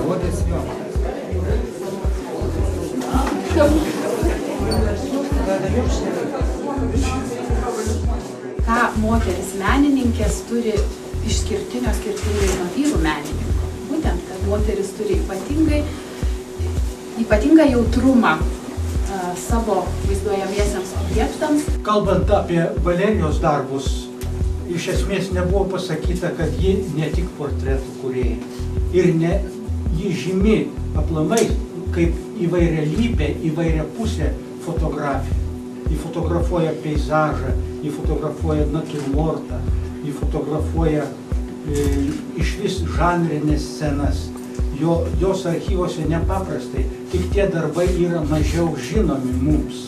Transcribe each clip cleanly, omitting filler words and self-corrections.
parodės jo. Ką moteris menininkės turi išskirtinio skirtingai nuo vyrų menininkų. Būtent, kad moteris turi ypatingą jautrumą savo vaizduojamiesiams objektams. Kalbant apie Valerijos darbus, iš esmės nebuvo pasakyta, kad ji ne tik portretų kūrėja. Ir ne ji žymi aplamai kaip įvairialypė, įvairiapusė fotografija. Ji fotografuoja peizažą, ji fotografuoja natiurmortą, ji fotografuoja iš vis žanrinės scenas. Jos archyvose nepaprastai, tik tie darbai yra mažiau žinomi mums.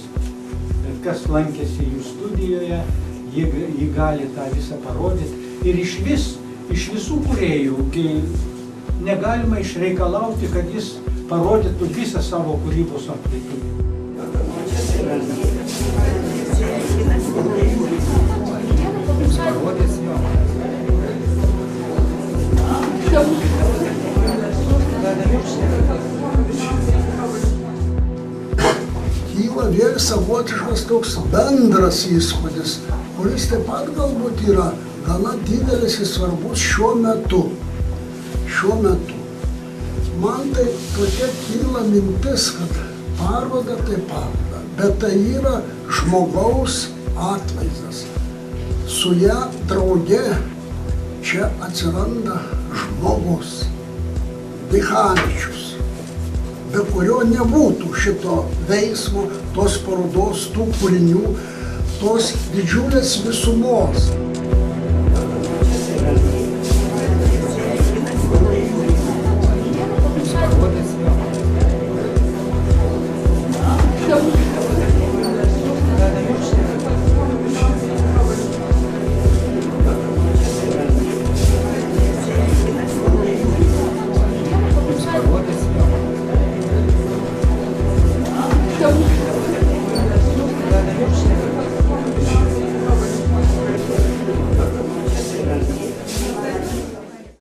Bet kas lankėsi jų studijoje, ji gali tą visą parodyti. Ir iš visų kūrėjų negalima išreikalauti, kad jis parodytų visą savo kūrybos amplitudę. Parodės jo. Kyla vėl savotiškas toks bendras įspūdis, kuris taip pat galbūt yra gana didelis ir svarbus šiuo metu. Man tai tokia kyla mintis, kad paroda tai paroda, bet tai yra žmogaus atvaizdas. Su ją drauge čia atsiranda žmogus, Dichavičius, be kurio nebūtų šito veiksmo, tos parodos, tų kūrinių, tos didžiulės visumos.